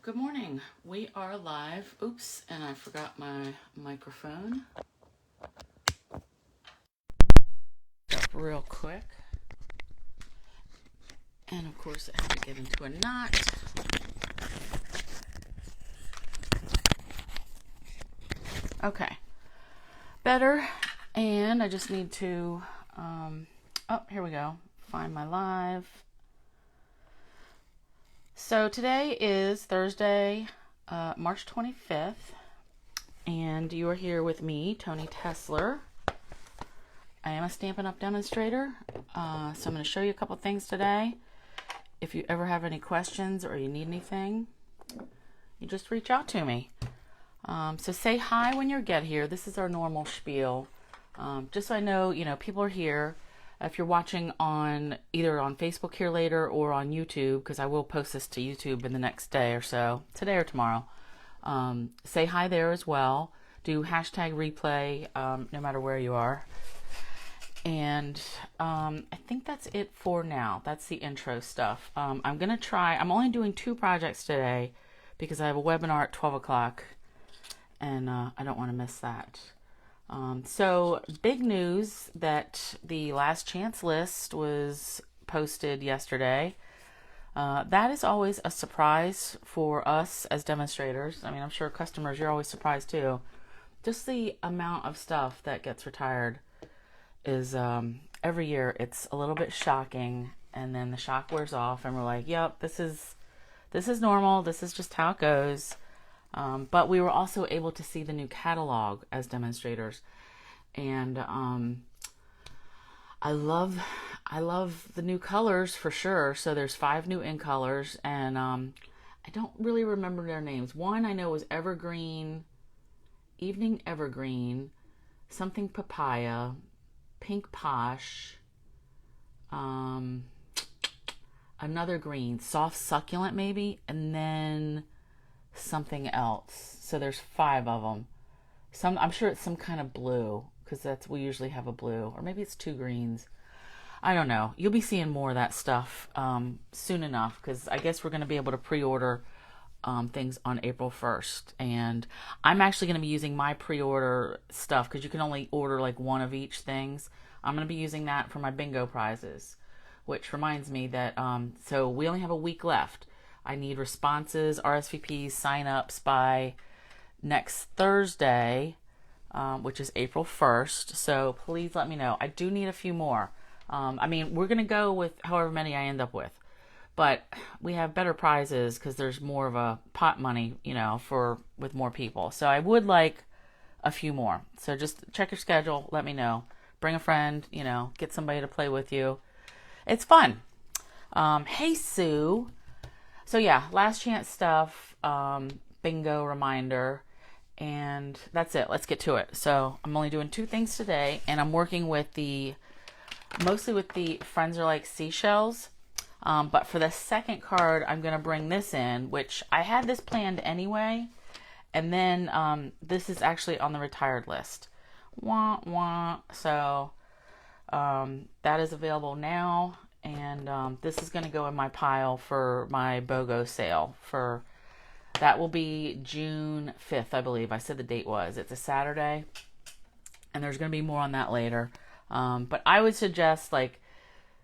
Good morning. We are live. Oops, and I forgot my microphone. Up real quick. And of course, I have to get into a knot. Okay. Better. And I just need to, oh, here we go. Find my live. So today is Thursday, March 25th, and you are here with me, Toni Tesler. I am a Stampin' Up! Demonstrator, so I'm going to show you a couple things today. If you ever have any questions or you need anything, you just reach out to me. So say hi when you get here. This is our normal spiel, just so I know, people are here. If you're watching on either on Facebook here later or on YouTube, because I will post this to YouTube in the next day or so, today or tomorrow, say hi there as well. Do hashtag replay no matter where you are. And I think that's it for now. That's the intro stuff. I'm only doing 2 projects today because I have a webinar at 12 o'clock and I don't want to miss that. So big news that the last chance list was posted yesterday. That is always a surprise for us as demonstrators. I mean, I'm sure customers, you're always surprised too. Just the amount of stuff that gets retired is, every year it's a little bit shocking, and then the shock wears off and we're like, yep, this is normal. This is just how it goes. But we were also able to see the new catalog as demonstrators, and I love the new colors for sure. So there's 5 new in colors, and I don't really remember their names. One I know was Evergreen, Evening Evergreen, something Papaya, Pink Posh, another green, Soft Succulent maybe, and then something else. So there's 5 of them. I'm sure it's some kind of blue, because we usually have a blue, or maybe it's 2 greens. I don't know. You'll be seeing more of that stuff soon enough, because I guess we're going to be able to pre-order things on April 1st. And I'm actually going to be using my pre-order stuff, because you can only order like 1 of each things. I'm going to be using that for my bingo prizes, which reminds me that so we only have a week left. I need responses, RSVPs, sign-ups by next Thursday, which is April 1st. So please let me know. I do need a few more. I mean, we're going to go with however many I end up with. But we have better prizes because there's more of a pot money, with more people. So I would like a few more. So just check your schedule. Let me know. Bring a friend, get somebody to play with you. It's fun. Hey, Sue. So yeah, last chance stuff, bingo reminder, and that's it. Let's get to it. So I'm only doing 2 things today, and I'm working with mostly with the Friends Are Like Seashells. But for the second card, I'm going to bring this in, which I had this planned anyway. And then this is actually on the retired list. Wah, wah. So that is available now. And this is going to go in my pile for my BOGO sale. That will be June 5th, I believe. I said the date was. It's a Saturday. And there's going to be more on that later. But I would suggest,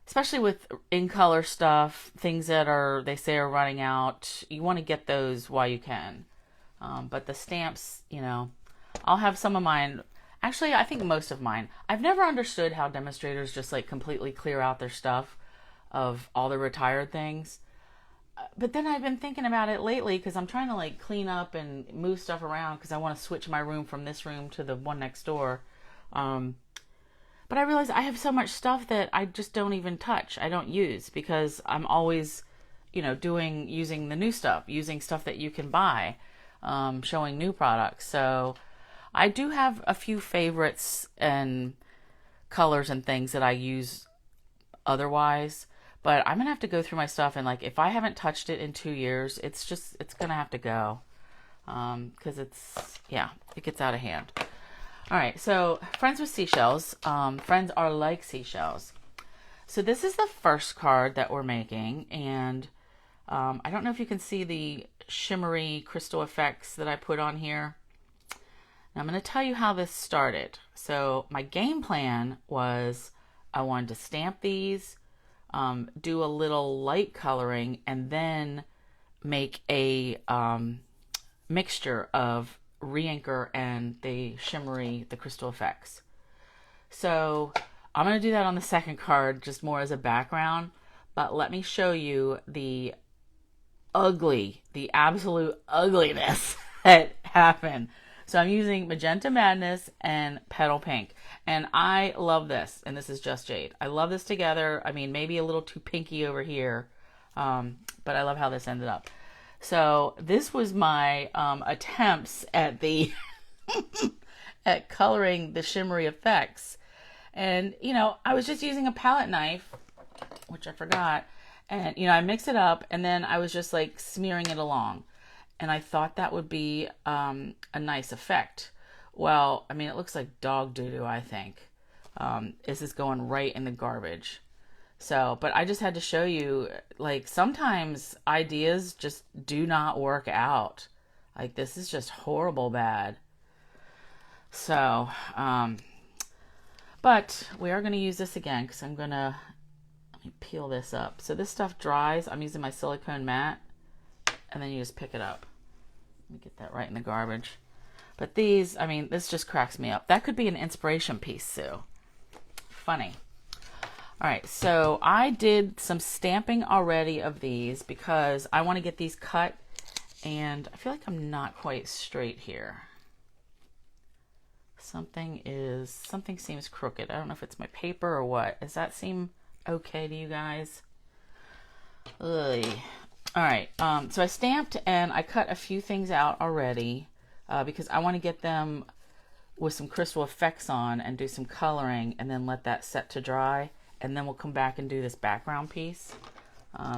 especially with in-color stuff, things that they say are running out, you want to get those while you can. But the stamps, I'll have some of mine. Actually, I think most of mine. I've never understood how demonstrators just completely clear out their stuff of all the retired things. But then I've been thinking about it lately because I'm trying to clean up and move stuff around because I want to switch my room from this room to the one next door. But I realize I have so much stuff that I just don't even touch. I don't use because I'm always, using the new stuff, using stuff that you can buy, showing new products. So I do have a few favorites and colors and things that I use otherwise. But I'm going to have to go through my stuff, and if I haven't touched it in 2 years, it's going to have to go. Because it gets out of hand. All right, so Friends with Seashells. Friends Are Like Seashells. So this is the first card that we're making, and I don't know if you can see the shimmery crystal effects that I put on here. Now I'm going to tell you how this started. So my game plan was I wanted to stamp these, do a little light coloring, and then make a mixture of re-inker and the crystal effects. So I'm going to do that on the second card, just more as a background. But let me show you the absolute ugliness that happened. So I'm using Magenta Madness and Petal Pink. And I love this. And this is Just Jade. I love this together. I mean, maybe a little too pinky over here. But I love how this ended up. So this was my attempts at the at coloring the shimmery effects. And, you know, I was just using a palette knife, which I forgot. And, you know, I mixed it up and then I was just like smearing it along. And I thought that would be a nice effect. Well, I mean, it looks like dog doo-doo, I think. This is going right in the garbage. So, but I just had to show you, like, sometimes ideas just do not work out. Like, this is just horrible bad. So, but we are going to use this again because I'm going to, let me peel this up. So this stuff dries. I'm using my silicone mat. And then you just pick it up. Let me get that right in the garbage. But these, I mean, this just cracks me up. That could be an inspiration piece, Sue. Funny. All right, so I did some stamping already of these because I want to get these cut. And I feel like I'm not quite straight here. Something seems crooked. I don't know if it's my paper or what. Does that seem okay to you guys? Ugh. All right, so I stamped and I cut a few things out already because I want to get them with some crystal effects on and do some coloring and then let that set to dry. And then we'll come back and do this background piece.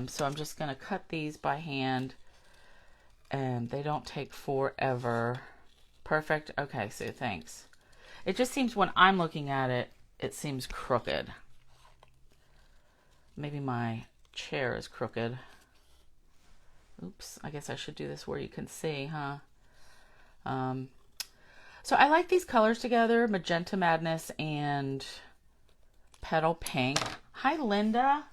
So I'm just going to cut these by hand and they don't take forever. Perfect. Okay, so thanks. It just seems when I'm looking at it, it seems crooked. Maybe my chair is crooked. Oops, I guess I should do this where you can see, huh? So I like these colors together, Magenta Madness and Petal Pink. Hi, Linda.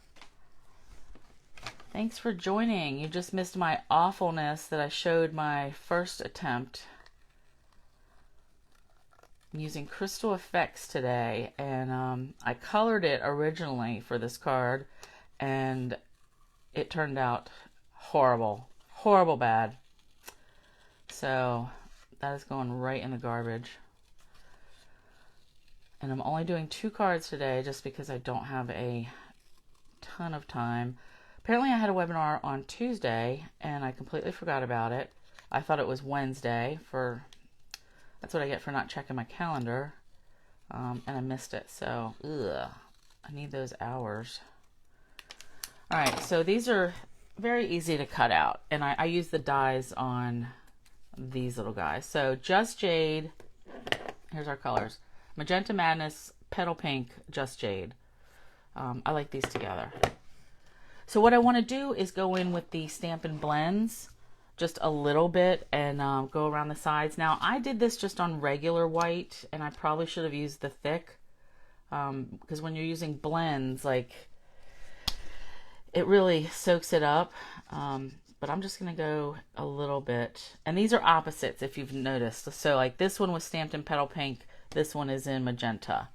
Thanks for joining. You just missed my awfulness that I showed my first attempt. I'm using crystal effects today, and I colored it originally for this card, and it turned out horrible bad. So that is going right in the garbage. And I'm only doing 2 cards today just because I don't have a ton of time. Apparently I had a webinar on Tuesday and I completely forgot about it. I thought it was Wednesday. That's what I get for not checking my calendar. And I missed it. So I need those hours. All right, so these are very easy to cut out, and I use the dies on these little guys. So Just Jade, here's our colors. Magenta Madness, Petal Pink, Just Jade. I like these together. So what I want to do is go in with the Stampin' Blends just a little bit and go around the sides. Now I did this just on regular white, and I probably should have used the thick because when you're using blends, like, it really soaks it up, but I'm just going to go a little bit. And these are opposites, if you've noticed. So, like, this one was stamped in Petal Pink. This one is in Magenta.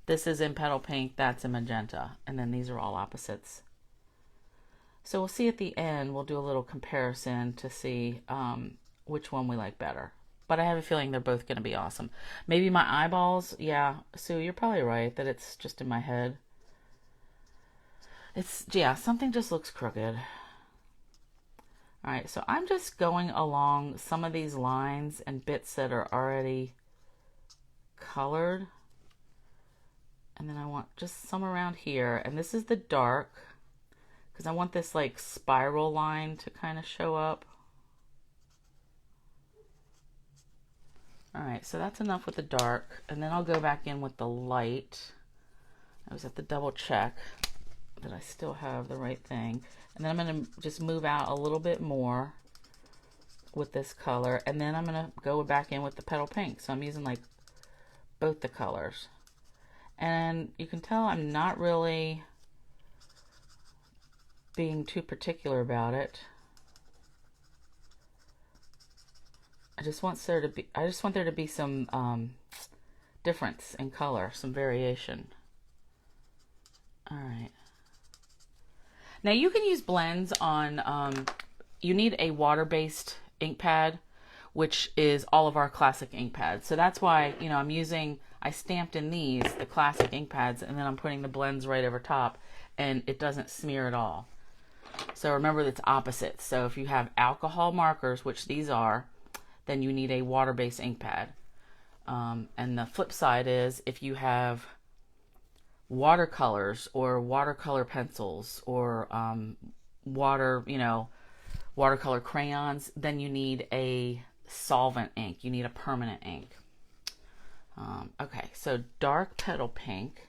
This is in Petal Pink. That's in Magenta. And then these are all opposites. So we'll see at the end. We'll do a little comparison to see which one we like better. But I have a feeling they're both going to be awesome. Maybe my eyeballs. Yeah, Sue, you're probably right that it's just in my head. Yeah, something just looks crooked. All right, so I'm just going along some of these lines and bits that are already colored. And then I want just some around here. And this is the dark, because I want this like spiral line to kind of show up. All right, so that's enough with the dark. And then I'll go back in with the light. I was at the double check. that I still have the right thing. And then I'm going to just move out a little bit more with this color. And then I'm going to go back in with the petal pink. So I'm using like both the colors. And you can tell I'm not really being too particular about it. I just want there to be some difference in color, some variation. All right. Now you can use blends on, you need a water-based ink pad, which is all of our classic ink pads. So that's why, you know, I stamped in these, the classic ink pads, and then I'm putting the blends right over top, and it doesn't smear at all. So remember, it's opposite. So if you have alcohol markers, which these are, then you need a water-based ink pad. And the flip side is if you have watercolors or watercolor pencils or watercolor crayons, then you need a solvent ink. You need a permanent ink. Okay, so dark petal pink,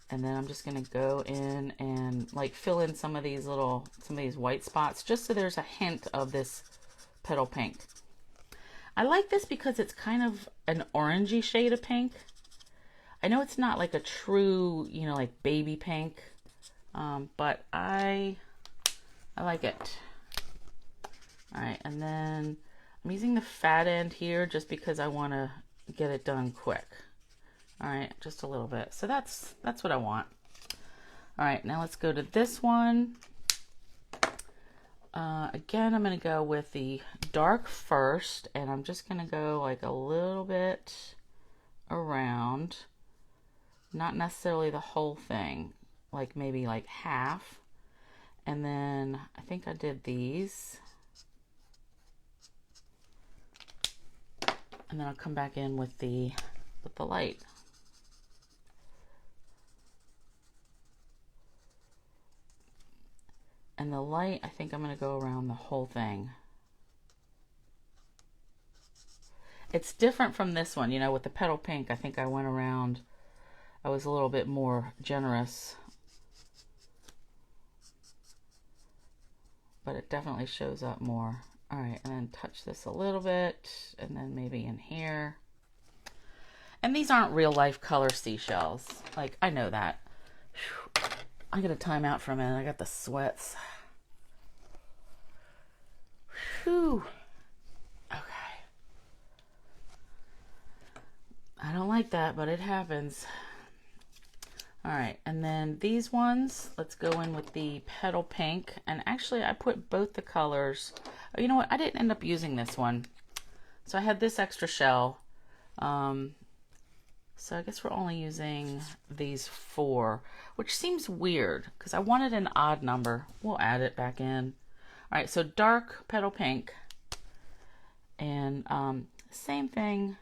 and then I'm just going to go in and like fill in some of these white spots, just so there's a hint of this petal pink. I like this because it's kind of an orangey shade of pink. I know it's not like a true, you know, like baby pink, but I like it. All right, and then I'm using the fat end here just because I want to get it done quick. All right, just a little bit. So that's what I want. All right, now let's go to this one. Again, I'm going to go with the dark first, and I'm just going to go like a little bit around, not necessarily the whole thing, like maybe like half. And then I think I did these. And then I'll come back in with the light. And the light, I think I'm going to go around the whole thing. It's different from this one, you know, with the petal pink. I think I went around, I was a little bit more generous. But it definitely shows up more. All right, and then touch this a little bit, and then maybe in here. And these aren't real life color seashells. Like, I know that. Whew. I got to time out for a minute. I got the sweats. Whew. Okay. I don't like that, but it happens. All right, and then these ones, let's go in with the petal pink. And actually, I put both the colors. Oh, you know what? I didn't end up using this one. So I had this extra shell. So I guess we're only using these 4, which seems weird because I wanted an odd number. We'll add it back in. All right, so dark petal pink. And same thing.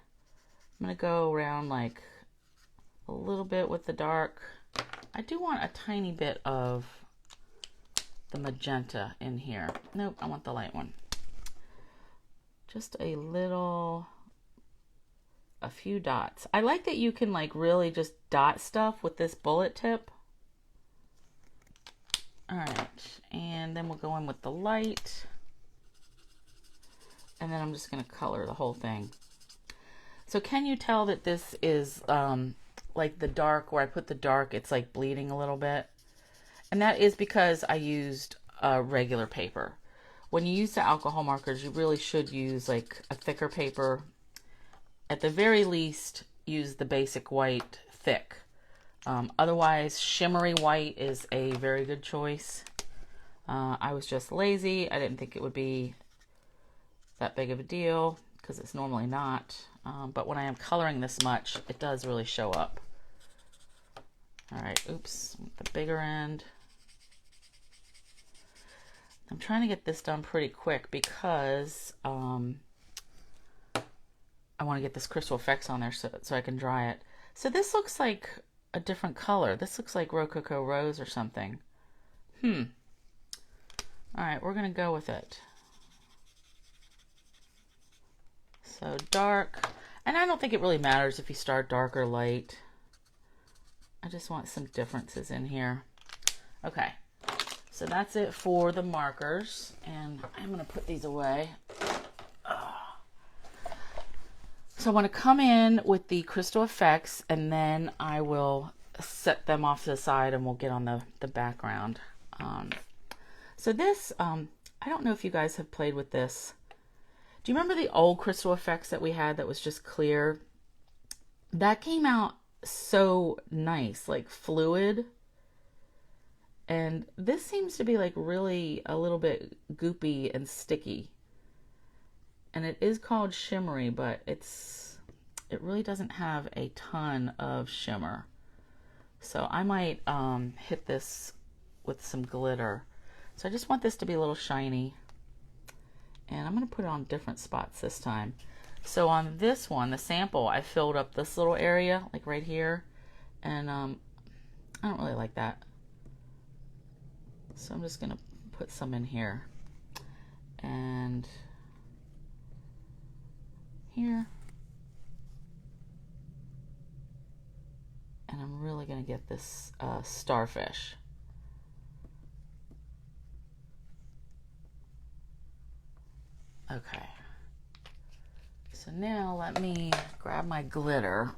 I'm going to go around like a little bit with the dark. I do want a tiny bit of the magenta in here. Nope, I want the light one. Just a little, a few dots. I like that you can like really just dot stuff with this bullet tip. All right, and then we'll go in with the light. And then I'm just going to color the whole thing. So can you tell that this is like the dark, where I put the dark, it's like bleeding a little bit? And that is because I used regular paper. When you use the alcohol markers, you really should use like a thicker paper. At the very least, use the basic white thick. Otherwise, shimmery white is a very good choice. I was just lazy. I didn't think it would be that big of a deal because it's normally not. But when I am coloring this much, it does really show up. All right, oops, the bigger end. I'm trying to get this done pretty quick because I want to get this crystal effects on there so I can dry it. So this looks like a different color. This looks like Rococo Rose or something. All right, we're going to go with it. So dark, and I don't think it really matters if you start dark or light. I just want some differences in here. Okay, so that's it for the markers, and I'm going to put these away. So I want to come in with the crystal effects, and then I will set them off to the side and we'll get on the background. So this, I don't know if you guys have played with this. Do you remember the old crystal effects that we had that was just clear? That came out so nice, like fluid. And this seems to be like really a little bit goopy and sticky. And it is called shimmery, but it really doesn't have a ton of shimmer. So I might hit this with some glitter. So I just want this to be a little shiny. And I'm going to put it on different spots this time. So on this one, the sample, I filled up this little area, like right here. And I don't really like that. So I'm just going to put some in here. And here. And I'm really going to get this starfish. Okay. So now let me grab my glitter,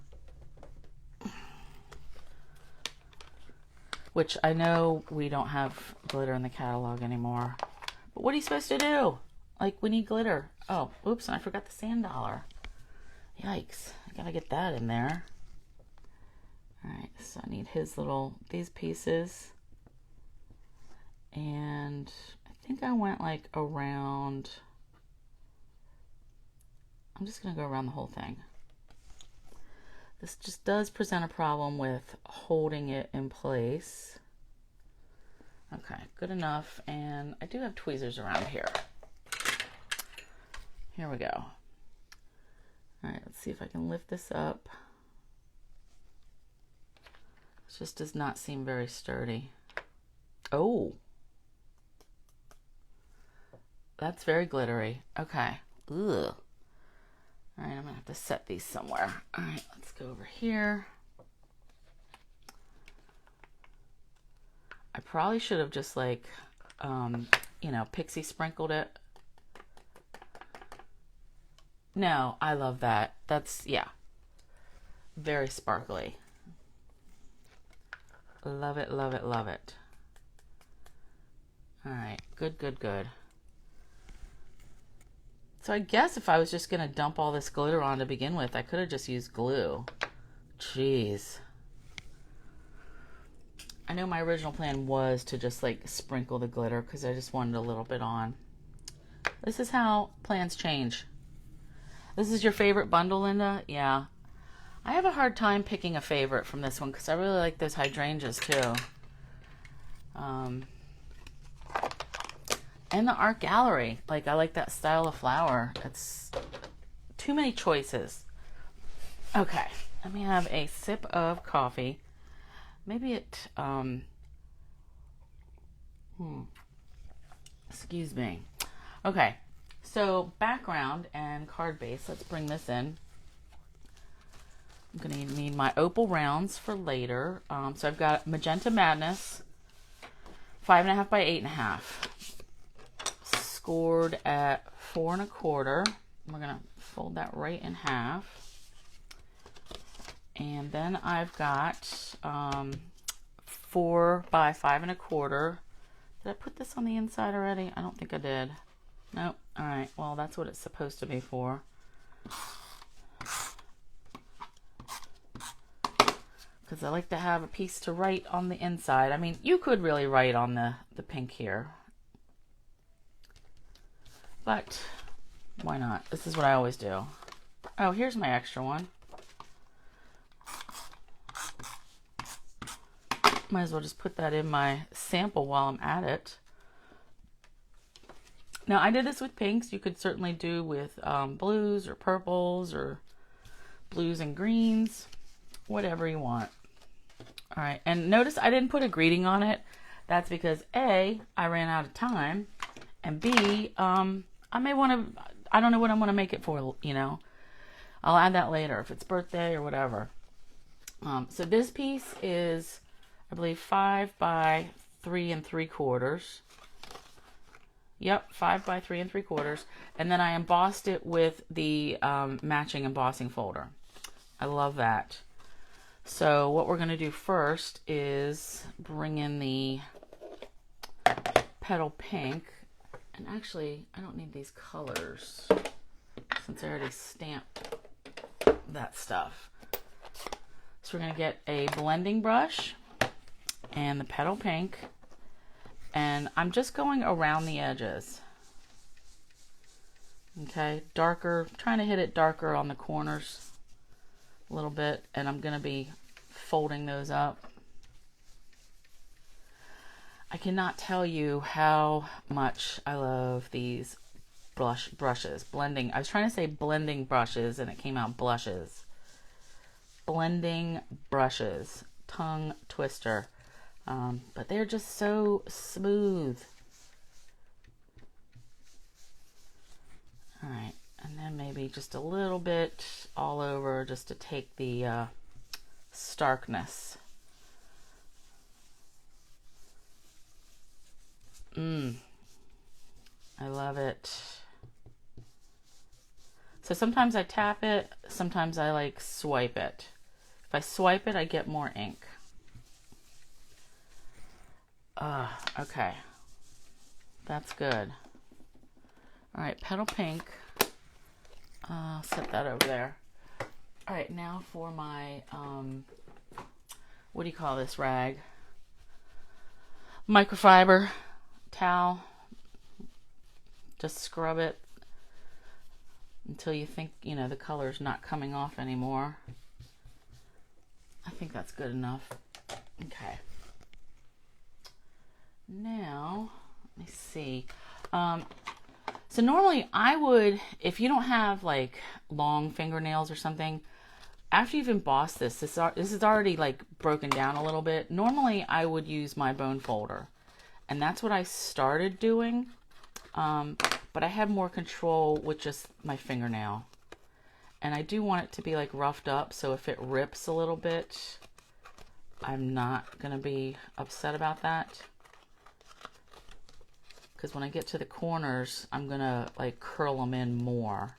which I know we don't have glitter in the catalog anymore. But what are you supposed to do? Like, we need glitter. Oh, oops, and I forgot the sand dollar. Yikes, I gotta get that in there. All right, so I need these pieces. And I think I went like around, I'm just gonna go around the whole thing. This just does present a problem with holding it in place. Okay, good enough. And I do have tweezers around here. Here we go. All right, let's see if I can lift this up. It just does not seem very sturdy. Oh, that's very glittery. Okay. Ugh. All right, I'm gonna have to set these somewhere. All right, let's go over here. I probably should have just like, you know, pixie sprinkled it. No, I love that. That's, yeah, very sparkly. Love it, love it, love it. All right, good, good, good. So I guess if I was just going to dump all this glitter on to begin with, I could have just used glue. Jeez. I know my original plan was to just like sprinkle the glitter because I just wanted a little bit on. This is how plans change. This is your favorite bundle, Linda? Yeah. I have a hard time picking a favorite from this one because I really like those hydrangeas too. And the art gallery. Like, I like that style of flower. It's too many choices. Okay, let me have a sip of coffee. Maybe it, excuse me. Okay, so background and card base. Let's bring this in. I'm going to need my Opal Rounds for later. So I've got Magenta Madness, 5.5 by 8.5. Scored at 4 1/4. We're going to fold that right in half. And then I've got 4 by 5 1/4. Did I put this on the inside already? I don't think I did. Nope. All right. Well, that's what it's supposed to be for. Because I like to have a piece to write on the inside. I mean, you could really write on the pink here. But why not? This is what I always do. Oh, here's my extra one. Might as well just put that in my sample while I'm at it. Now, I did this with pinks. You could certainly do with blues or purples or blues and greens. Whatever you want. All right. And notice I didn't put a greeting on it. That's because A, I ran out of time. And B, I may want to, I don't know what I'm going to make it for, you know. I'll add that later if it's birthday or whatever. So this piece is, I believe, 5 by 3 3/4. Yep, 5 by 3 3/4. And then I embossed it with the matching embossing folder. I love that. So what we're going to do first is bring in the petal pink. And actually, I don't need these colors since I already stamped that stuff. So we're going to get a blending brush and the petal pink. And I'm just going around the edges. Okay, darker, trying to hit it darker on the corners a little bit. And I'm going to be folding those up. I cannot tell you how much I love these brushes. Blending. I was trying to say blending brushes and it came out blushes. Blending brushes. Tongue twister. But they're just so smooth. All right. And then maybe just a little bit all over just to take the starkness. I love it. So sometimes I tap it, sometimes I like swipe it. If I swipe it, I get more ink. Okay. That's good. All right, petal pink. I'll set that over there. All right, now for my, what do you call this rag? Microfiber towel. Just scrub it until you think, you know, the color's not coming off anymore. I think that's good enough. Okay. Now, let me see. So normally I would, if you don't have like long fingernails or something, after you've embossed this is already like broken down a little bit. Normally I would use my bone folder. And that's what I started doing. But I have more control with just my fingernail. And I do want it to be like roughed up, so if it rips a little bit, I'm not going to be upset about that. Because when I get to the corners, I'm going to like curl them in more.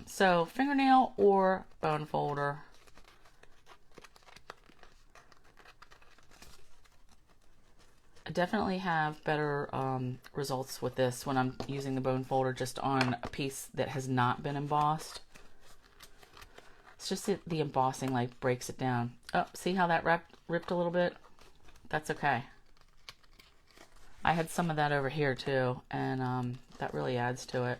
So fingernail or bone folder. I definitely have better results with this when I'm using the bone folder just on a piece that has not been embossed. It's just that the embossing like breaks it down. Oh, see how that ripped a little bit? That's okay. I had some of that over here too, and that really adds to it.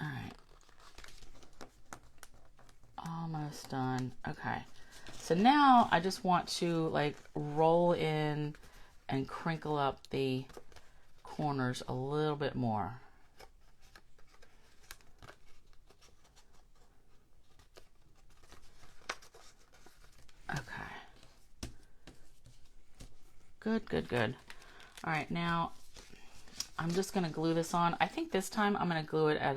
All right. Almost done. Okay. So now I just want to like roll in and crinkle up the corners a little bit more. Okay. Good, good, good. All right, now I'm just going to glue this on. I think this time I'm going to glue it at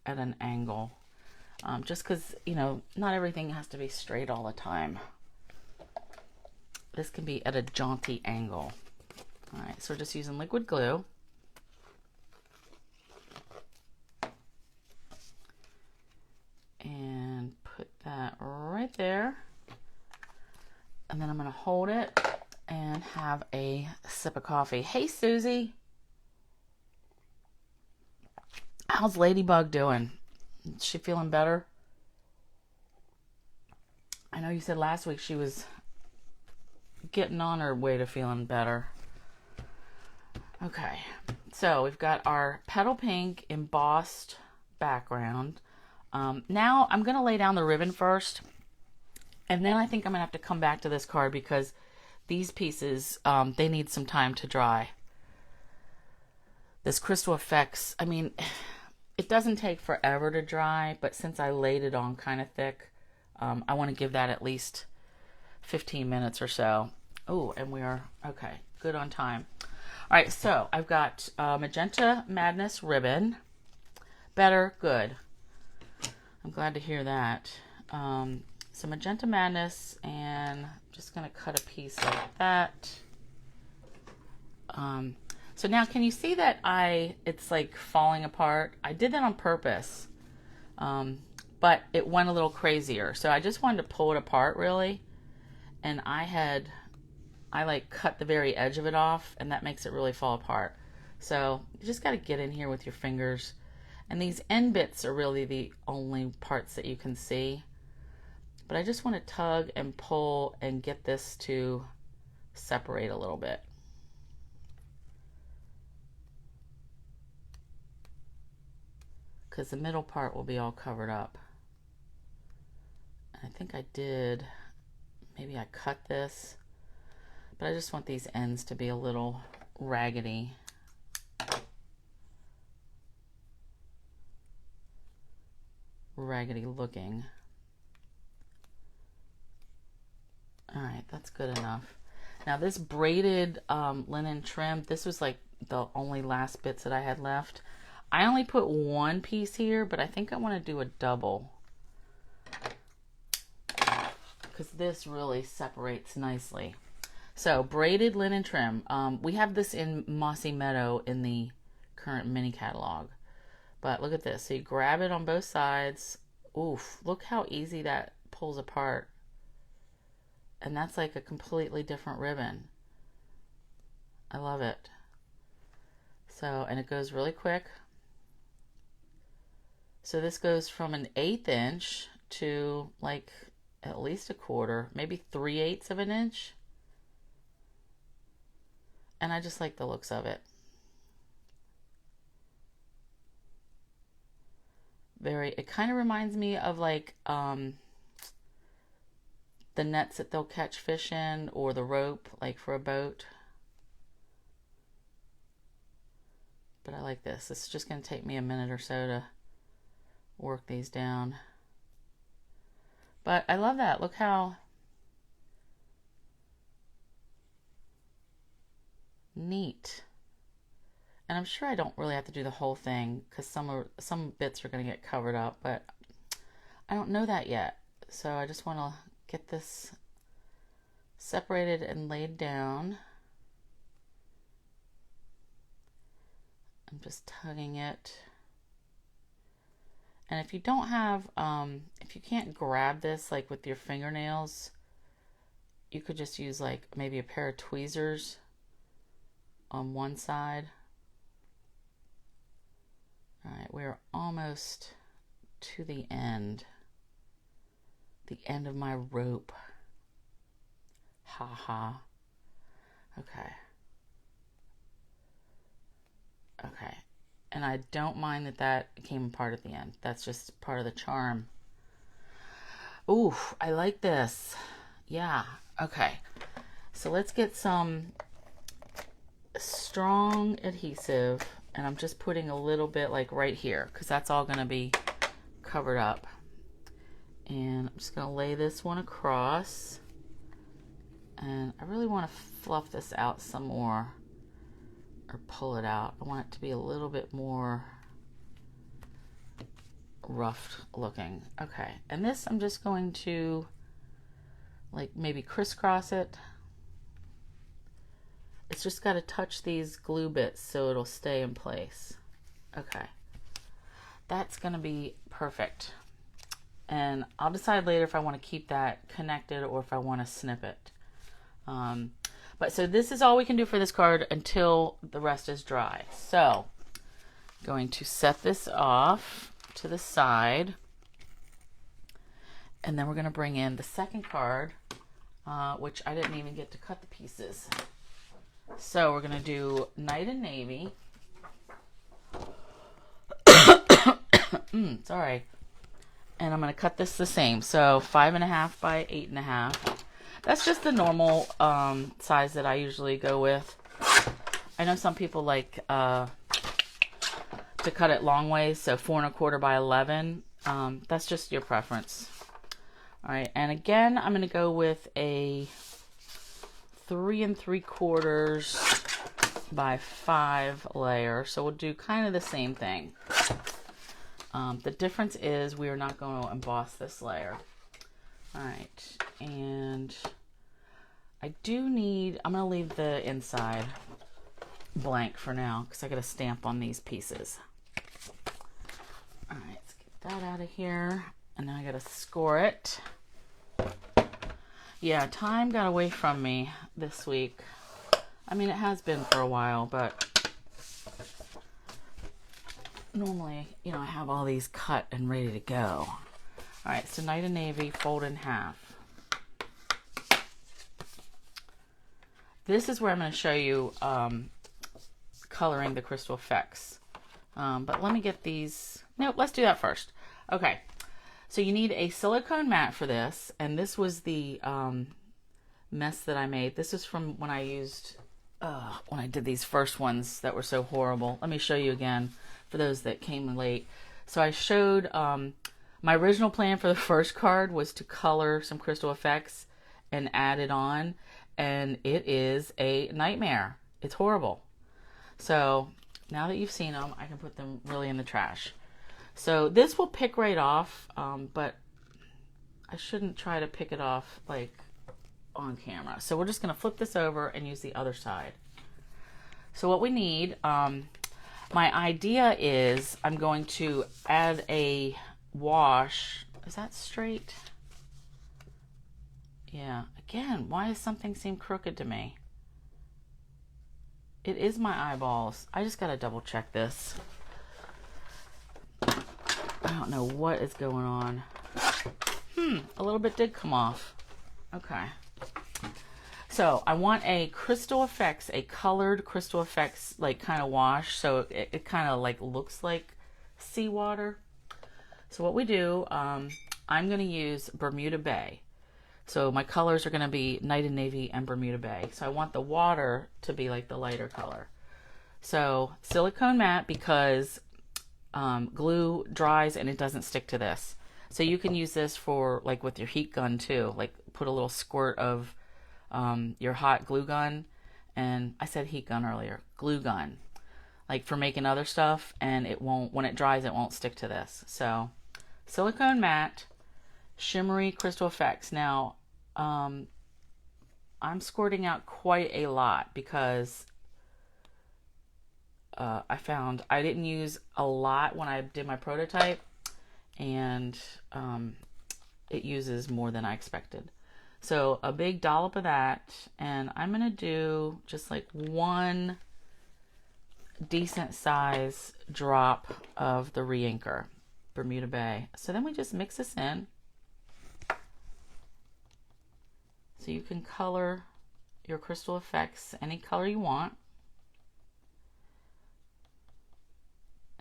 an angle. Just because, you know, not everything has to be straight all the time. This can be at a jaunty angle. All right, so we're just using liquid glue. And put that right there. And then I'm going to hold it and have a sip of coffee. Hey, Susie. How's Ladybug doing? Is she feeling better? I know you said last week she was getting on her way to feeling better. Okay, so we've got our petal pink embossed background. Now I'm going to lay down the ribbon first, and then I think I'm going to have to come back to this card because these pieces, they need some time to dry. This Crystal Effects, I mean, it doesn't take forever to dry, but since I laid it on kind of thick, I want to give that at least 15 minutes or so. Oh, and we are, okay, good on time. All right, so I've got Magenta Madness ribbon. Better, good. I'm glad to hear that. some Magenta Madness, and I'm just going to cut a piece like that. So now can you see that it's like falling apart? I did that on purpose, but it went a little crazier. So I just wanted to pull it apart really. And I like cut the very edge of it off, and that makes it really fall apart. So you just got to get in here with your fingers. And these end bits are really the only parts that you can see. But I just want to tug and pull and get this to separate a little bit. Because the middle part will be all covered up. And I think I did, maybe I cut this, but I just want these ends to be a little raggedy. Raggedy looking. Alright, that's good enough. Now this braided linen trim, this was like the only last bits that I had left. I only put one piece here, but I think I want to do a double. Because this really separates nicely. So, braided linen trim. We have this in Mossy Meadow in the current mini catalog. But look at this. So you grab it on both sides. Oof, look how easy that pulls apart. And that's like a completely different ribbon. I love it. So, and it goes really quick. So this goes from an 1/8 inch to like at least a quarter, maybe 3/8 of an inch. And I just like the looks of it. It kind of reminds me of like the nets that they'll catch fish in, or the rope like for a boat. But I like this. It's just going to take me a minute or so to work these down. But I love that. Look how neat. And I'm sure I don't really have to do the whole thing because some bits are going to get covered up, but I don't know that yet. So I just want to get this separated and laid down. I'm just tugging it. And if you don't have, if you can't grab this like with your fingernails, you could just use like maybe a pair of tweezers on one side. All right, we're almost to the end of my rope. Ha ha. Okay. Okay. And I don't mind that came apart at the end. That's just part of the charm. Ooh, I like this. Yeah. Okay. So let's get some strong adhesive, and I'm just putting a little bit like right here because that's all going to be covered up. And I'm just going to lay this one across. And I really want to fluff this out some more, or pull it out. I want it to be a little bit more rough looking. Okay, and this I'm just going to like maybe crisscross it. It's just got to touch these glue bits so it'll stay in place. Okay, that's going to be perfect. And I'll decide later if I want to keep that connected or if I want to snip it. But so this is all we can do for this card until the rest is dry. So going to set this off to the side, and then we're going to bring in the second card, which I didn't even get to cut the pieces. So we're going to do Night and Navy. Sorry. And I'm going to cut this the same. So 5.5 by 8.5. That's just the normal size that I usually go with. I know some people like to cut it long ways, so 4.25 by 11. That's just your preference. All right, and again, I'm going to go with a 3 3/4 by 5 layer. So we'll do kind of the same thing. The difference is we are not going to emboss this layer. All right, and I do need, I'm going to leave the inside blank for now because I got to stamp on these pieces. All right, let's get that out of here. And now I got to score it. Yeah, time got away from me this week. I mean, it has been for a while, but normally, you know, I have all these cut and ready to go. All right, so Night of Navy, fold in half. This is where I'm going to show you coloring the crystal effects. But let me get these. Nope, let's do that first. Okay, so you need a silicone mat for this. And this was the mess that I made. This is from when I used, when I did these first ones that were so horrible. Let me show you again for those that came late. So I showed, my original plan for the first card was to color some crystal effects and add it on. And it is a nightmare. It's horrible. So now that you've seen them, I can put them really in the trash. So this will pick right off, but I shouldn't try to pick it off like on camera. So we're just going to flip this over and use the other side. So what we need, my idea is I'm going to add a wash. Is that straight? Yeah. Again, why does something seem crooked to me? It is my eyeballs. I just got to double check this. I don't know what is going on. A little bit did come off. Okay. So I want a crystal effects, a colored crystal effects, like kind of wash. So it kind of like looks like seawater. So what we do, I'm going to use Bermuda Bay. So my colors are going to be Night and Navy and Bermuda Bay. So I want the water to be like the lighter color. So silicone mat because glue dries and it doesn't stick to this. So you can use this for like with your heat gun too. Like put a little squirt of your hot glue gun. And I said heat gun earlier. Glue gun. Like for making other stuff, and it won't, when it dries, it won't stick to this. So silicone mat, shimmery crystal effects. Now, I'm squirting out quite a lot because I found I didn't use a lot when I did my prototype, and it uses more than I expected. So a big dollop of that, and I'm going to do just like one decent size drop of the re-inker, Bermuda Bay. So then we just mix this in. So you can color your crystal effects any color you want.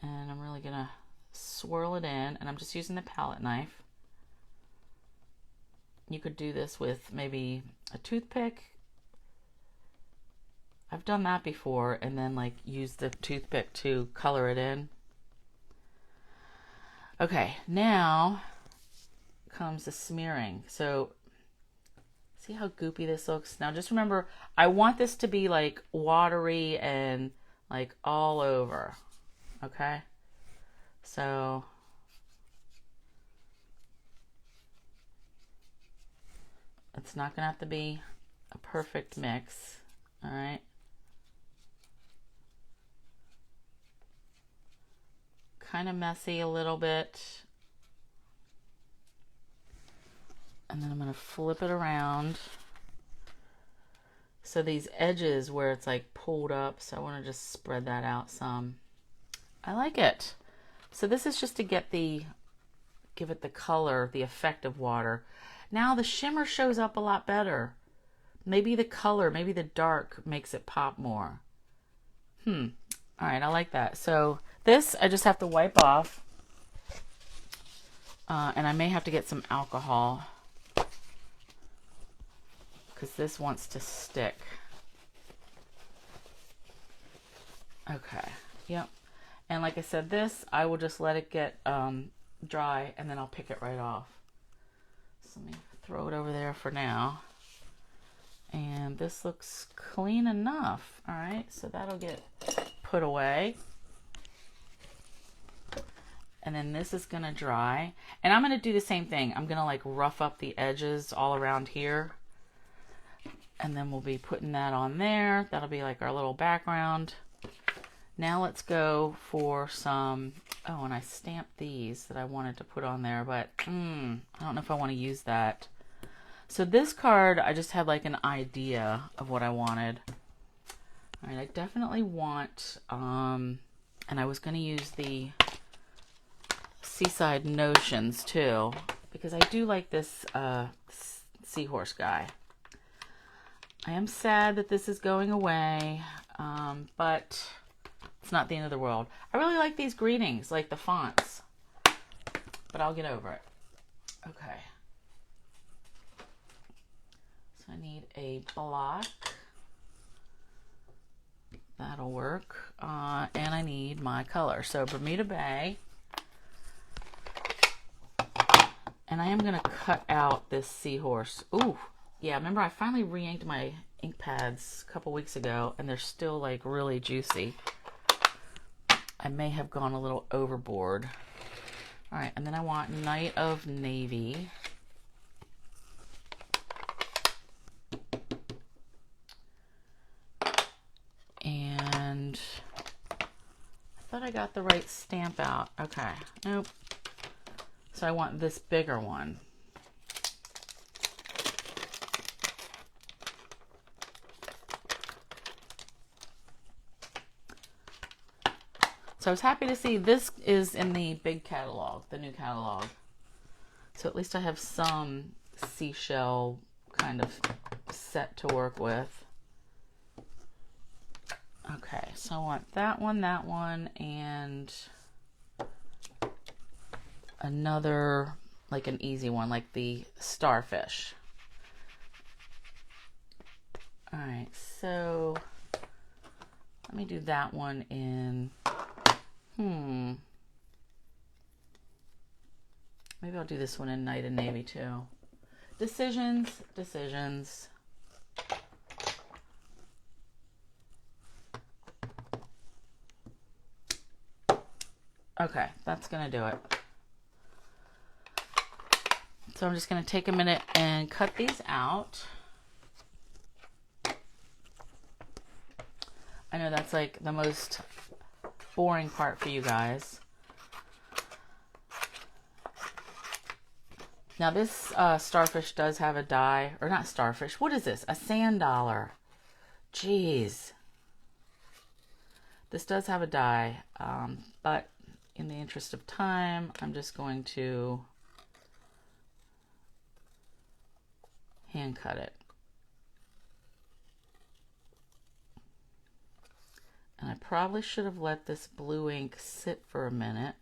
And I'm really gonna swirl it in, and I'm just using the palette knife. You could do this with maybe a toothpick. I've done that before, and then like use the toothpick to color it in. Okay, now comes the smearing. So see how goopy this looks? Now just remember, I want this to be like watery and like all over. Okay? So it's not gonna have to be a perfect mix. All right? Kind of messy a little bit. And then I'm going to flip it around. So these edges where it's like pulled up, so I want to just spread that out some. I like it. So this is just to get give it the color, the effect of water. Now the shimmer shows up a lot better. Maybe the color, maybe the dark makes it pop more. All right, I like that. So this I just have to wipe off. And I may have to get some alcohol, because this wants to stick. Okay, yep. And like I said, this, I will just let it get dry, and then I'll pick it right off. So let me throw it over there for now. And this looks clean enough. All right, so that'll get put away. And then this is going to dry. And I'm going to do the same thing. I'm going to like rough up the edges all around here. And then we'll be putting that on there. That'll be like our little background. Now let's go for some, oh, and I stamped these that I wanted to put on there, but I don't know if I want to use that. So this card, I just had like an idea of what I wanted. All right, I definitely want, and I was going to use the Seaside Notions too, because I do like this seahorse guy. I am sad that this is going away, but it's not the end of the world. I really like these greetings, like the fonts, but I'll get over it. Okay. So I need a block. That'll work. And I need my color. So Bermuda Bay. And I am going to cut out this seahorse. Ooh, yeah, remember I finally re-inked my ink pads a couple weeks ago, and they're still like really juicy. I may have gone a little overboard. All right, and then I want Night of Navy. And I thought I got the right stamp out. Okay, nope. So I want this bigger one. So I was happy to see this is in the big catalog, the new catalog. So at least I have some seashell kind of set to work with. Okay, so I want that one, and another, like an easy one, like the starfish. All right, so let me do that one in, maybe I'll do this one in Night and Navy too. Decisions. Okay, that's gonna do it. So I'm just gonna take a minute and cut these out. I know that's like the most boring part for you guys. Now this starfish does have a die, or not starfish, what is this? A sand dollar. Jeez. This does have a die, but in the interest of time, I'm just going to hand cut it. And I probably should have let this blue ink sit for a minute.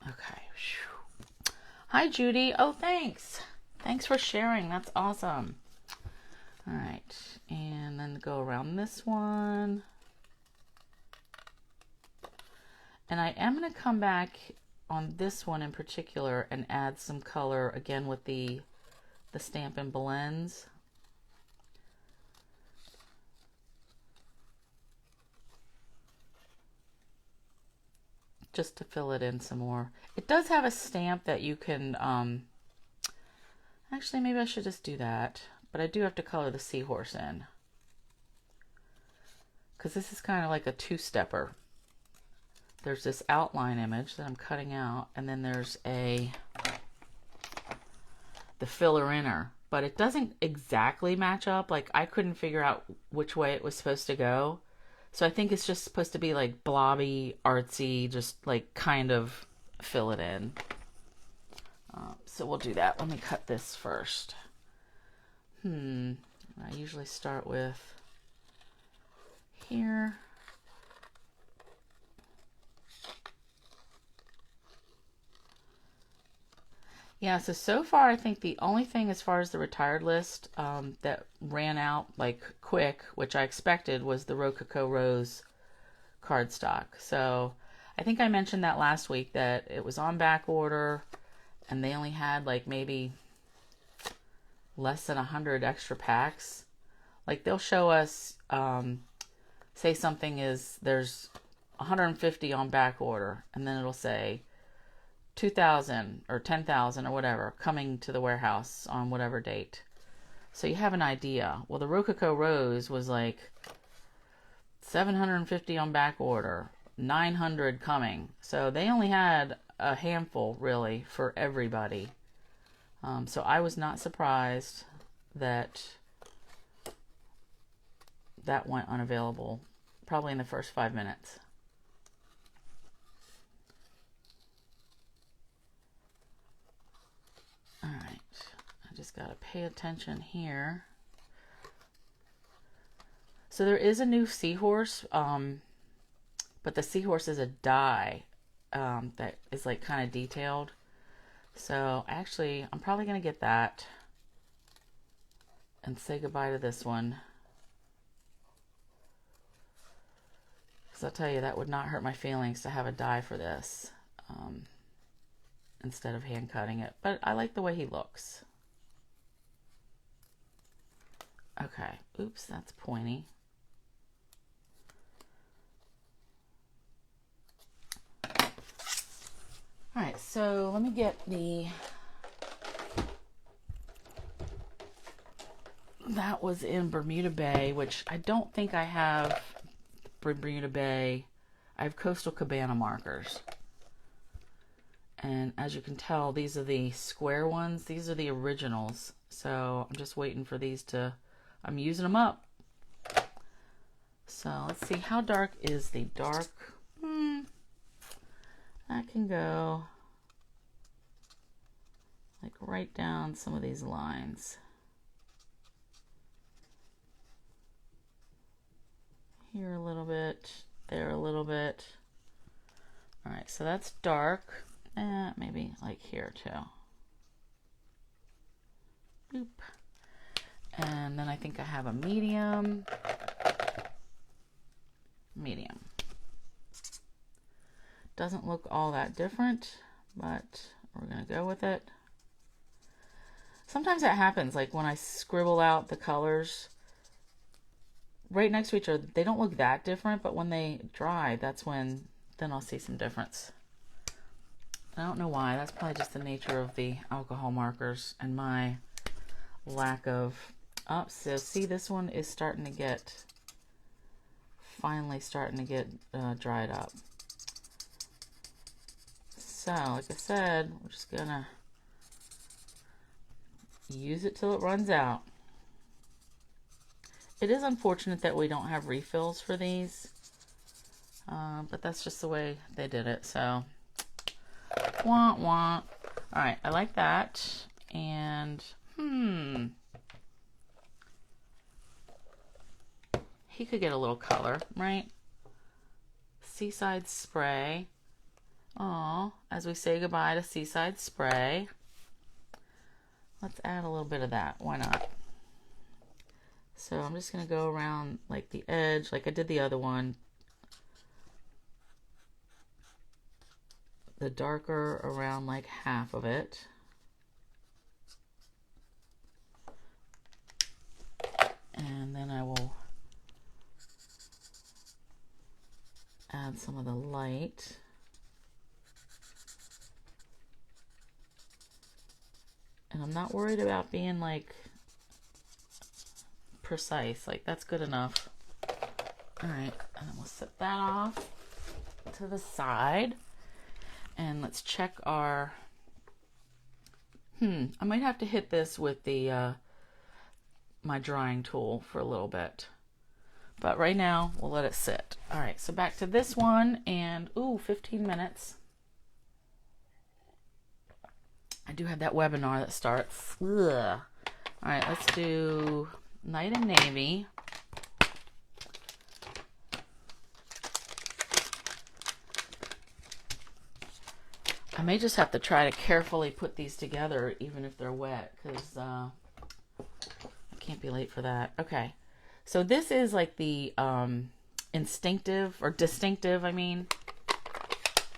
Okay. Hi, Judy. Oh, thanks. Thanks for sharing. That's awesome. All right. And then go around this one. And I am going to come back on this one in particular and add some color again with the Stampin' Blends. Just to fill it in some more. It does have a stamp that you can, actually maybe I should just do that, but I do have to color the seahorse in. Because this is kind of like a two-stepper. There's this outline image that I'm cutting out, and then there's the filler inner, but it doesn't exactly match up. Like I couldn't figure out which way it was supposed to go. So I think it's just supposed to be like blobby, artsy, just like kind of fill it in. So we'll do that. Let me cut this first. I usually start with here. Yeah, so far I think the only thing as far as the retired list that ran out like quick, which I expected, was the Rococo Rose cardstock. So I think I mentioned that last week that it was on back order and they only had like maybe less than 100 extra packs. Like they'll show us, say something is, there's 150 on back order, and then it'll say 2,000 or 10,000 or whatever coming to the warehouse on whatever date. So you have an idea. Well, the Rococo Rose was like 750 on back order, 900 coming. So they only had a handful really for everybody. So I was not surprised that that went unavailable probably in the first 5 minutes. All right, I just got to pay attention here. So there is a new seahorse, but the seahorse is a die that is like kind of detailed. So actually, I'm probably going to get that and say goodbye to this one. Because I'll tell you, that would not hurt my feelings to have a die for this. Instead of hand cutting it, but I like the way he looks. Okay, oops, that's pointy. All right, so let me get that was in Bermuda Bay, which I don't think I have Bermuda Bay. I have Coastal Cabana markers. And as you can tell, these are the square ones. These are the originals. So I'm just waiting for these to, I'm using them up. So let's see, how dark is the dark? That can go like right down some of these lines. Here a little bit, there a little bit. All right, so that's dark. Maybe like here too. Boop. And then I think I have a medium. Medium. Doesn't look all that different, but we're gonna go with it. Sometimes that happens, like when I scribble out the colors right next to each other, they don't look that different, but when they dry, that's when then I'll see some difference. I don't know why. That's probably just the nature of the alcohol markers and my lack of... Oh, so see, this one is starting to get... finally starting to get dried up. So, like I said, we're just gonna use it till it runs out. It is unfortunate that we don't have refills for these, but that's just the way they did it, so... Wah, wah. Alright, I like that. And, he could get a little color, right? Seaside spray. Aw, as we say goodbye to Seaside spray. Let's add a little bit of that. Why not? So I'm just going to go around like the edge, like I did the other one. The darker around like half of it. And then I will add some of the light. And I'm not worried about being like precise, like that's good enough. All right, and then we'll set that off to the side. And let's check our, I might have to hit this with the, my drying tool for a little bit. But right now, we'll let it sit. All right, so back to this one, and, ooh, 15 minutes. I do have that webinar that starts. Ugh. All right, let's do Night and Navy. I may just have to try to carefully put these together even if they're wet, because I can't be late for that. Okay, so this is like the instinctive or distinctive, I mean,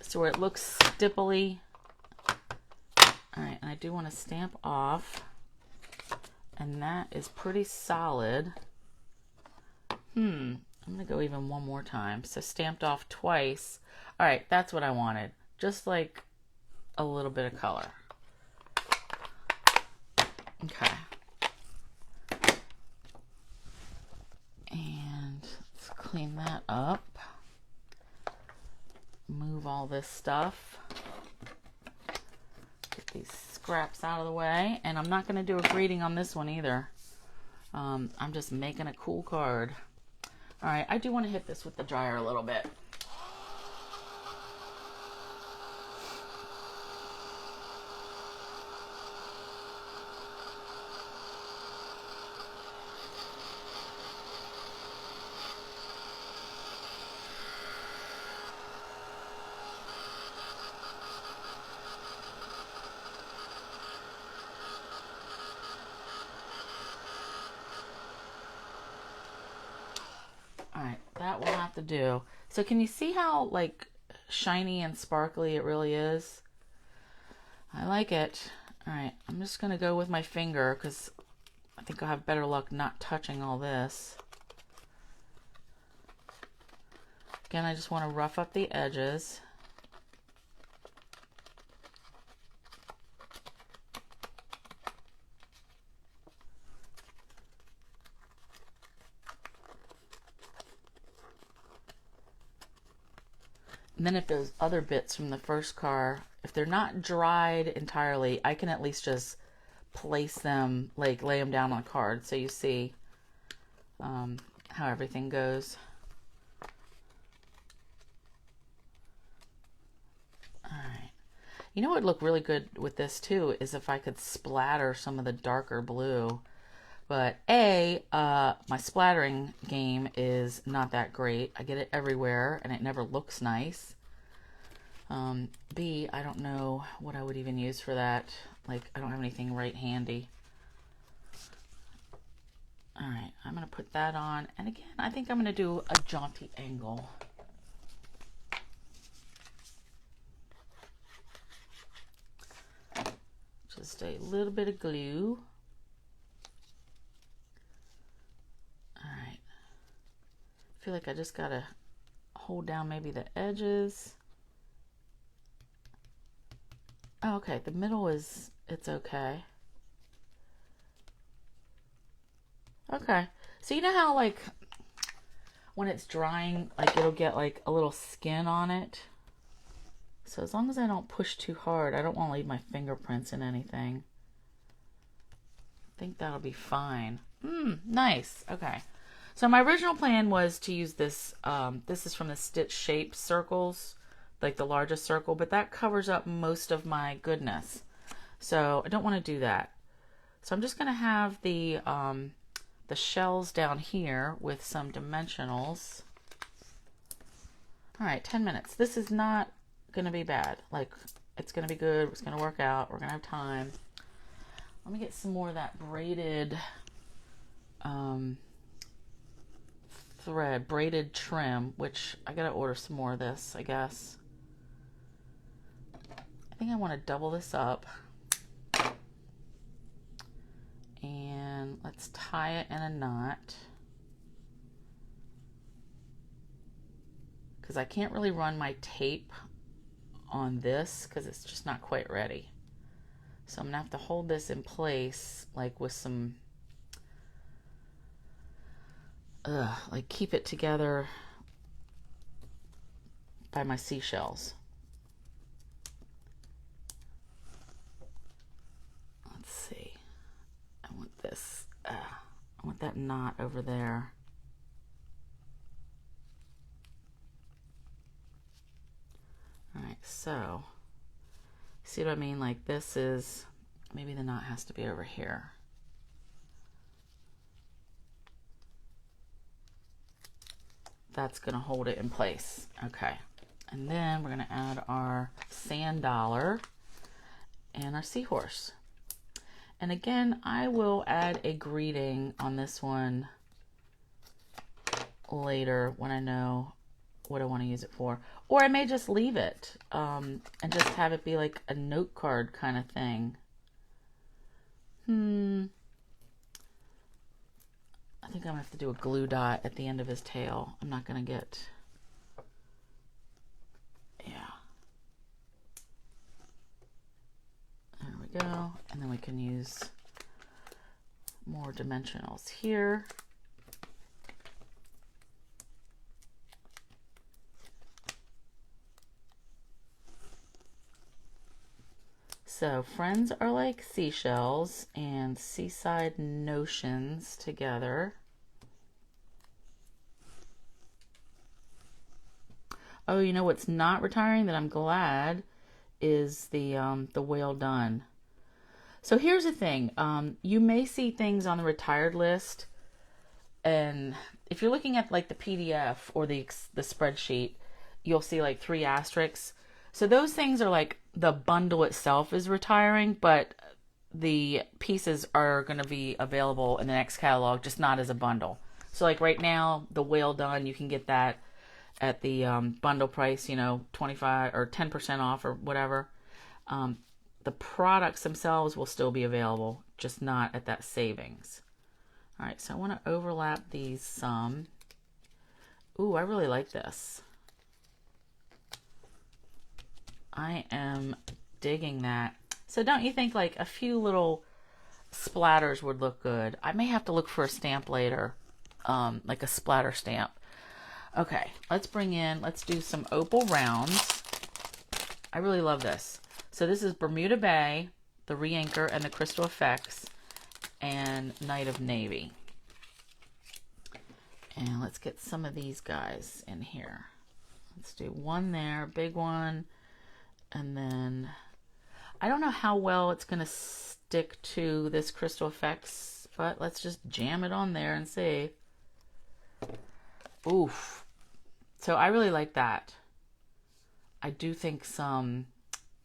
so where it looks stipply. All right, and I do want to stamp off, and that is pretty solid. I'm gonna go even one more time. So stamped off twice. All right, that's what I wanted. Just like a little bit of color. Okay. And let's clean that up. Move all this stuff. Get these scraps out of the way. And I'm not going to do a greeting on this one either. I'm just making a cool card. All right, I do want to hit this with the dryer a little bit. Alright, that will have to do. So can you see how like shiny and sparkly it really is? I like it. Alright, I'm just going to go with my finger because I think I'll have better luck not touching all this. Again, I just want to rough up the edges. And then if those other bits from the first car, if they're not dried entirely, I can at least just place them, like lay them down on a card so you see how everything goes. Alright. You know what would look really good with this too is if I could splatter some of the darker blue. But my splattering game is not that great. I get it everywhere and it never looks nice. B, I don't know what I would even use for that. Like, I don't have anything right handy. Alright, I'm going to put that on. And again, I think I'm going to do a jaunty angle. Just a little bit of glue. Alright. I feel like I just got to hold down maybe the edges. Oh, okay, the middle is, it's okay. Okay, so you know how like when it's drying, like it'll get like a little skin on it. So as long as I don't push too hard, I don't want to leave my fingerprints in anything. I think that'll be fine. Nice. Okay. So my original plan was to use this. This is from the Stitch Shape Circles, like the largest circle, but that covers up most of my goodness. So I don't want to do that. So I'm just going to have the shells down here with some dimensionals. All right, 10 minutes. This is not going to be bad. Like, it's going to be good. It's going to work out. We're going to have time. Let me get some more of that braided thread, braided trim, which I got to order some more of this, I guess. I think I want to double this up. And let's tie it in a knot. Because I can't really run my tape on this because it's just not quite ready. So I'm going to have to hold this in place like with some, like keep it together by my seashells. Let's see. I want this, I want that knot over there. Alright, so, see what I mean? Like this is, maybe the knot has to be over here. That's going to hold it in place. Okay. And then we're going to add our sand dollar and our seahorse. And again, I will add a greeting on this one later when I know what I want to use it for. Or I may just leave it and just have it be like a note card kind of thing. I think think I'm gonna have to do a glue dot at the end of his tail. I'm not gonna get, yeah. There we go. And then we can use more dimensionals here. So friends are like seashells and seaside notions together. Oh, you know what's not retiring that I'm glad is the whale done. So here's the thing. You may see things on the retired list, and if you're looking at like the PDF or the spreadsheet, you'll see like 3 asterisks. So those things are like the bundle itself is retiring, but the pieces are going to be available in the next catalog, just not as a bundle. So like right now, the whale done, you can get that at the bundle price, you know, 25 or 10% off or whatever. The products themselves will still be available, just not at that savings. All right, so I want to overlap these some. Ooh, I really like this. I am digging that. So don't you think like a few little splatters would look good? I may have to look for a stamp later, like a splatter stamp. Okay, let's do some Opal Rounds. I really love this. So this is Bermuda Bay, the Re-Anchor, and the Crystal Effects, and Night of Navy. And let's get some of these guys in here. Let's do one there, big one. And then, I don't know how well it's going to stick to this Crystal Effects, but let's just jam it on there and see. Oof. So I really like that. I do think some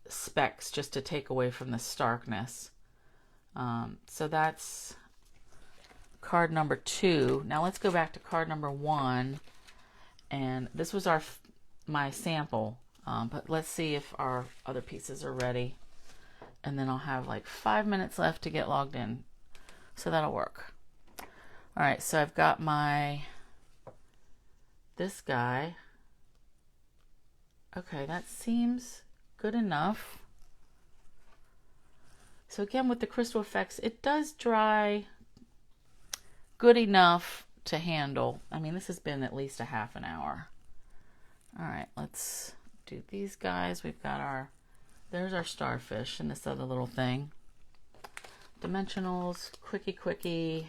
specks just to take away from the starkness. So that's card number 2. Now let's go back to card number 1. And this was my sample. But let's see if our other pieces are ready. And then I'll have like 5 minutes left to get logged in. So that'll work. All right, so I've got this guy. Okay, that seems good enough. So again, with the Crystal Effects, it does dry good enough to handle. I mean, this has been at least a half an hour. All right, let's do these guys. We've got there's our starfish and this other little thing. Dimensionals, quickie.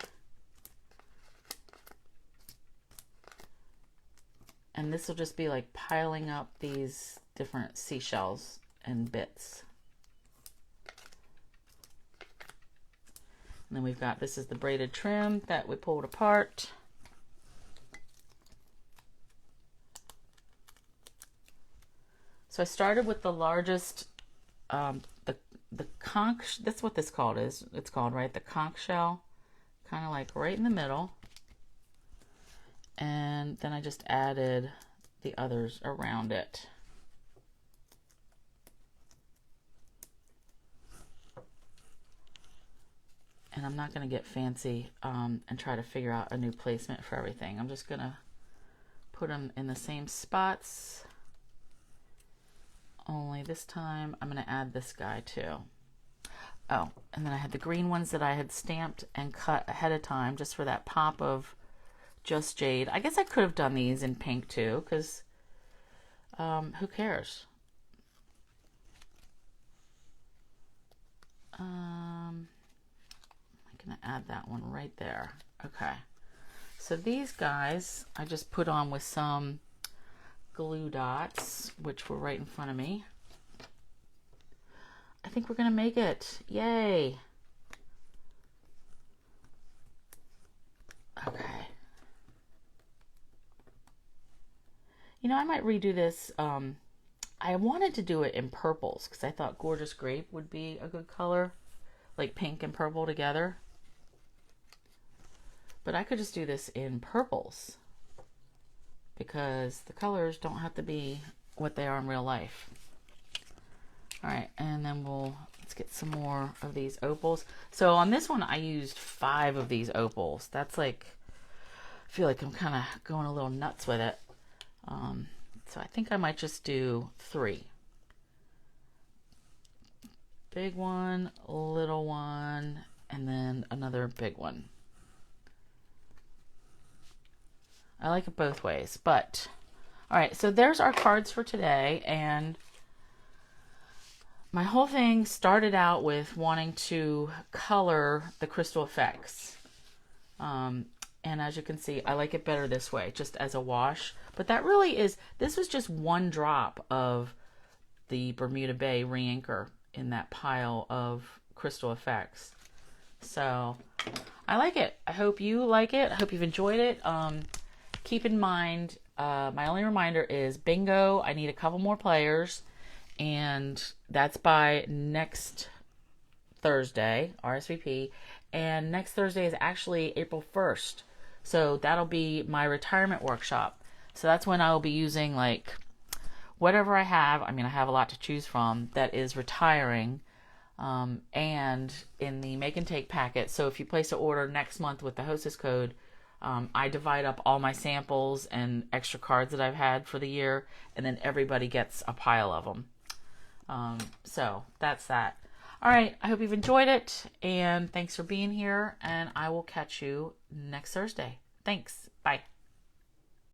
And this will just be like piling up these different seashells and bits. And then we've got, this is the braided trim that we pulled apart. So I started with the largest, the conch, that's what it's called, right? The conch shell, kind of like right in the middle. And then I just added the others around it. And I'm not going to get fancy and try to figure out a new placement for everything. I'm just going to put them in the same spots. Only this time I'm going to add this guy too. Oh, and then I had the green ones that I had stamped and cut ahead of time just for that pop of just jade. I guess I could have done these in pink too, because who cares? I'm going to add that one right there. Okay. So these guys I just put on with some glue dots, which were right in front of me. I think we're going to make it. Yay. Okay. You know, I might redo this. I wanted to do it in purples because I thought Gorgeous Grape would be a good color, like pink and purple together. But I could just do this in purples because the colors don't have to be what they are in real life. All right, and then let's get some more of these opals. So on this one, I used 5 of these opals. That's like feel like I'm kind of going a little nuts with it. So I think I might just do 3. Big one, little one, and then another big one. I like it both ways, but all right, so there's our cards for today. And my whole thing started out with wanting to color the crystal effects. And as you can see, I like it better this way, just as a wash. But that really is, this was just one drop of the Bermuda Bay re-inker in that pile of crystal effects. So I like it. I hope you like it. I hope you've enjoyed it. Keep in mind, my only reminder is bingo. I need a couple more players, and that's by next Thursday, RSVP. And next Thursday is actually April 1st. So that'll be my retirement workshop. So that's when I will be using like whatever I have. I mean, I have a lot to choose from that is retiring, and in the make and take packet. So if you place an order next month with the hostess code, I divide up all my samples and extra cards that I've had for the year, and then everybody gets a pile of them. So that's that. All right, I hope you've enjoyed it, and thanks for being here, and I will catch you next Thursday. Thanks. Bye.